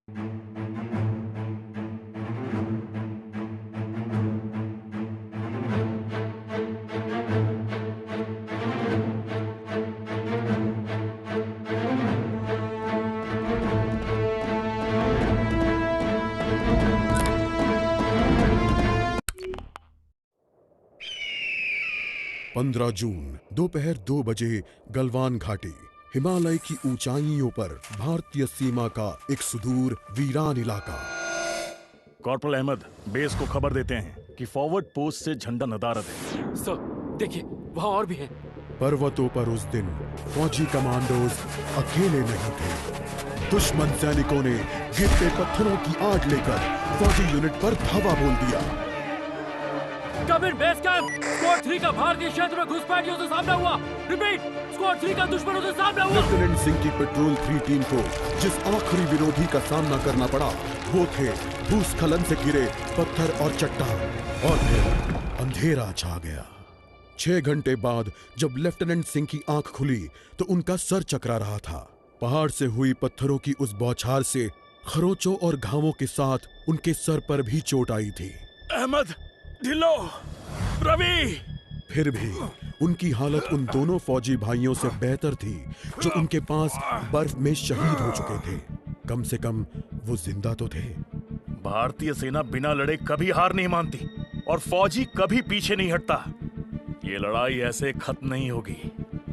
15 जून दोपहर 2 बजे गलवान घाटी, हिमालय की ऊंचाइयों पर भारतीय सीमा का एक सुदूर वीरान इलाका। कॉर्पोरल अहमद, बेस को खबर देते हैं कि फॉरवर्ड पोस्ट से झंडा नदारद है। सर, देखिए वहाँ और भी हैं। पर्वतों पर उस दिन फौजी कमांडोज अकेले नहीं थे। दुश्मन सैनिकों ने गिरते पत्थरों की आड़ लेकर फौजी यूनिट पर धावा बोल दिया। कम इन बेस कैंप, स्क्वाड 3 का भारतीय क्षेत्र में घुसपैठियों से सामना हुआ। रिपीट, स्क्वाड 3 का दुश्मनों से सामना हुआ। लेफ्टिनेंट सिंह की पेट्रोल 3 टीम को जिस आखिरी विरोधी का सामना करना पड़ा वो थे भूस्खलन से घिरे पत्थर और चट्टान। और फिर अंधेरा छा गया। 6 घंटे बाद जब लेफ्टिनेंट सिंह की आंख खुली तो उनका सर चकरा रहा था। पहाड़ से हुई पत्थरों की उस बौछार से खरोंचों और घावों के साथ उनके सर पर भी चोट आई थी। अहमद, ढिल्लो, रवि। फिर भी उनकी हालत उन दोनों फौजी भाइयों से बेहतर थी जो उनके पास बर्फ में शहीद हो चुके थे। कम से कम वो जिंदा तो थे। भारतीय सेना बिना लड़े कभी हार नहीं मानती और फौजी कभी पीछे नहीं हटता। ये लड़ाई ऐसे खत्म नहीं होगी।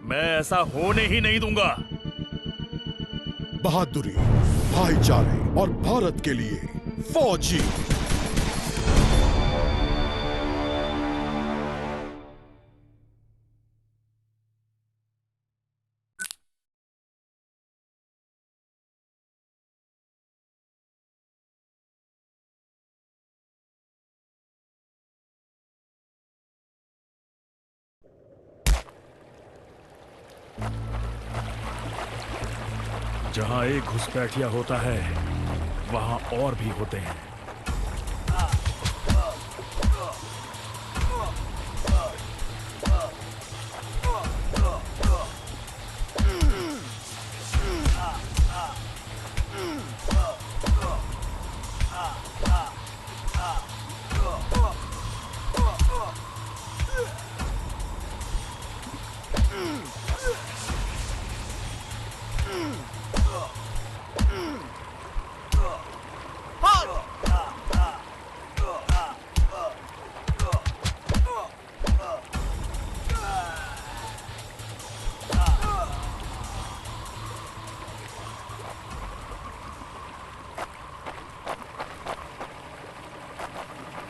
मैं ऐसा होने ही नहीं दूंगा। बहादुरी, भाईचारे और भारत के लिए फौजी। जहां एक घुसपैठिया होता है वहां और भी होते हैं।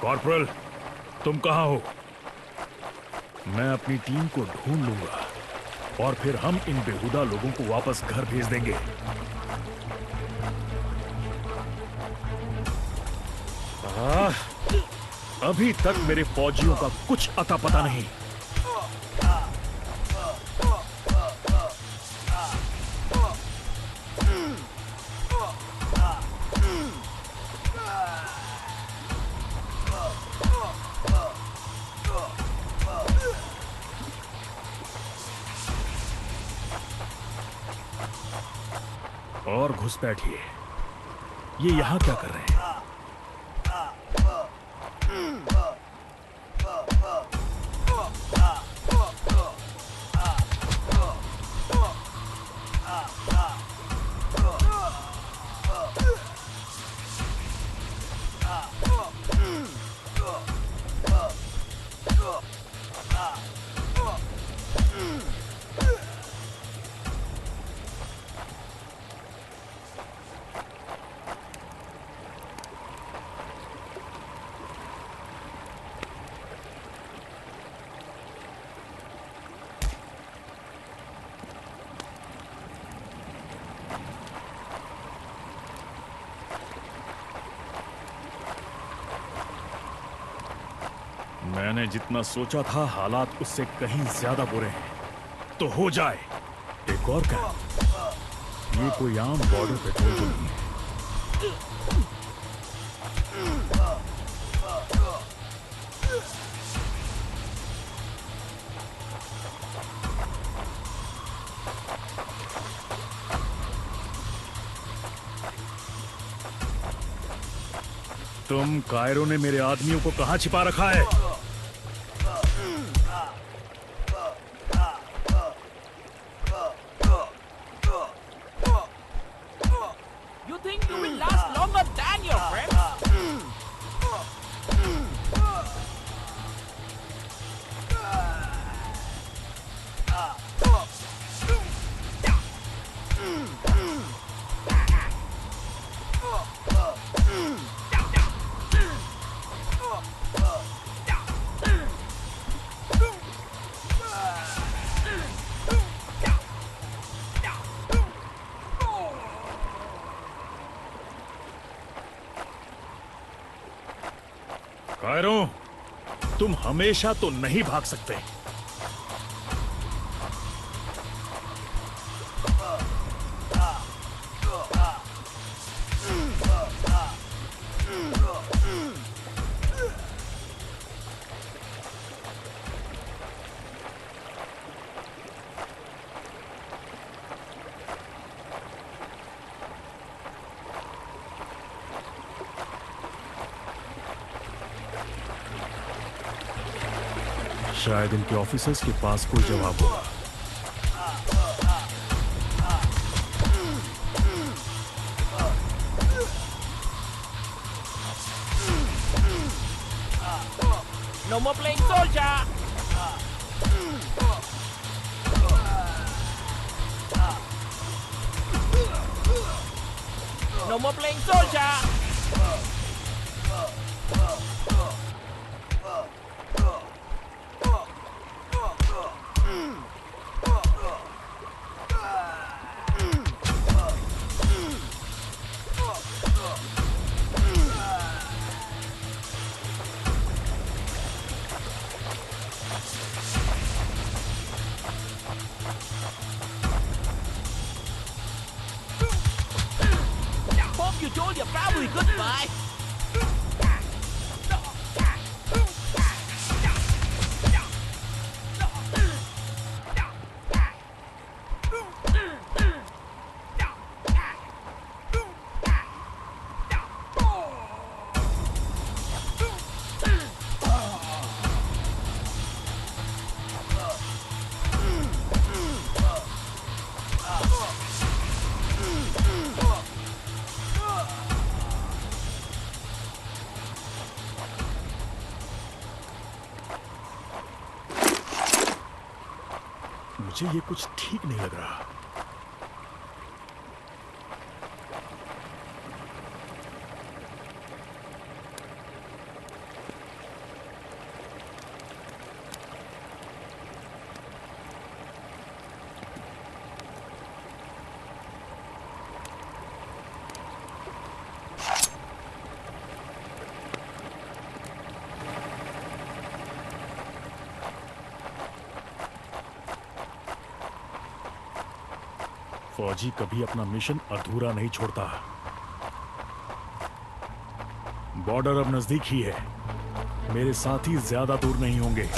कॉर्पोरल, तुम कहां हो? मैं अपनी टीम को ढूंढ लूंगा और फिर हम इन बेहुदा लोगों को वापस घर भेज देंगे। अभी तक मेरे फौजियों का कुछ अता पता नहीं। और घुसपैठिए, ये यहां क्या कर रहे हैं? मैंने जितना सोचा था हालात उससे कहीं ज्यादा बुरे हैं। तो हो जाए। एक और कैंप, ये कोई आम बॉर्डर पेट्रोल तो नहीं है। तुम कायरो ने मेरे आदमियों को कहां छिपा रखा है? You think you will last longer than your friends? Cairo, तुम हमेशा तो नहीं भाग सकते। शायद इनके ऑफिसर्स के पास कोई जवाब होगा। No more playing soldier! No more playing soldier! Hope you told your family goodbye. मुझे ये कुछ ठीक नहीं लग रहा। फौजी कभी अपना मिशन अधूरा नहीं छोड़ता। बॉर्डर अब नजदीक ही है। मेरे साथी ज्यादा दूर नहीं होंगे।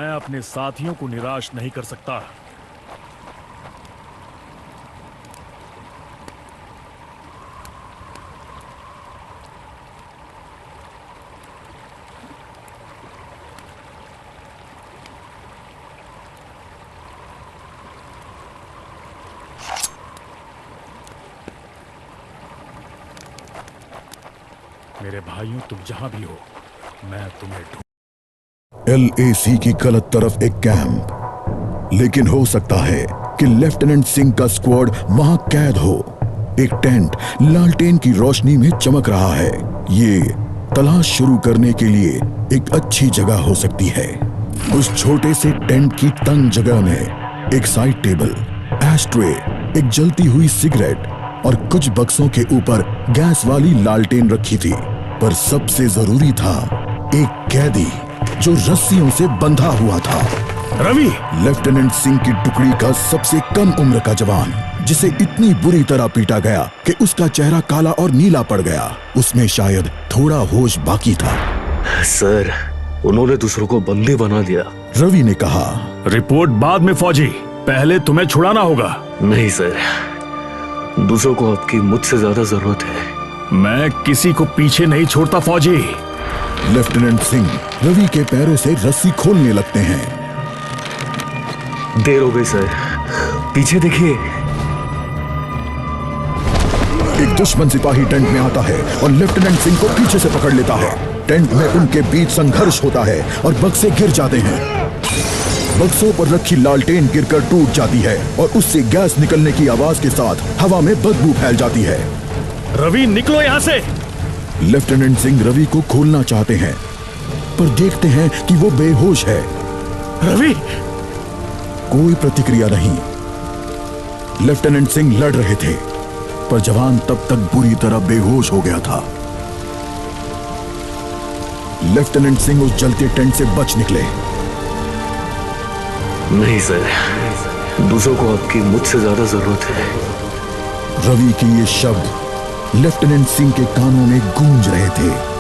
मैं अपने साथियों को निराश नहीं कर सकता। मेरे भाइयों, तुम जहां भी हो, मैं तुम्हें ढूंढ। LAC की गलत तरफ एक कैंप, लेकिन हो सकता है कि लेफ्टिनेंट सिंह का स्क्वाड वहां कैद हो। एक टेंट लालटेन की रोशनी में चमक रहा है। ये तलाश शुरू करने के लिए एक अच्छी जगह हो सकती है। उस छोटे से टेंट की तंग जगह में एक साइड टेबल, एशट्रे, एक जलती हुई सिगरेट और कुछ बक्सों के ऊपर गैस वाली लालटेन रखी थी। पर सबसे जरूरी था एक कैदी जो रस्सियों से बंधा हुआ था। रवि! लेफ्टिनेंट सिंह की टुकड़ी का सबसे कम उम्र का जवान, जिसे इतनी बुरी तरह पीटा गया कि उसका चेहरा काला और नीला पड़ गया। उसमें शायद थोड़ा होश बाकी था। सर, उन्होंने दूसरों को बंदी बना दिया। रवि ने कहा। रिपोर्ट बाद में फौजी, पहले तुम्हें छुड़ाना होगा। नहीं सर, दूसरों को आपकी मुझसे ज्यादा जरूरत है। मैं किसी को पीछे नहीं छोड़ता फौजी। लेफ्टिनेंट सिंह रवि के पैरों से रस्सी खोलने लगते हैं। देर हो गई सर, पीछे देखिए। एक दुश्मन सिपाही टेंट में आता है और लेफ्टिनेंट सिंह को पीछे से पकड़ लेता है। टेंट में उनके बीच संघर्ष होता है और बक्से गिर जाते हैं। बक्सों पर रखी लालटेन गिरकर टूट जाती है और उससे गैस निकलने की आवाज के साथ हवा में बदबू फैल जाती है। रवि, निकलो यहां से! लेफ्टिनेंट सिंह रवि को खोलना चाहते हैं, पर देखते हैं कि वो बेहोश है। रवि! कोई प्रतिक्रिया नहीं। लेफ्टिनेंट सिंह लड़ रहे थे, पर जवान तब तक बुरी तरह बेहोश हो गया था। लेफ्टिनेंट सिंह उस जलते टेंट से बच निकले। नहीं सर, दूसरों को आपकी मुझसे ज्यादा जरूरत है। रवि के ये शब्द लेफ्टिनेंट सिंह के कानों में गूंज रहे थे।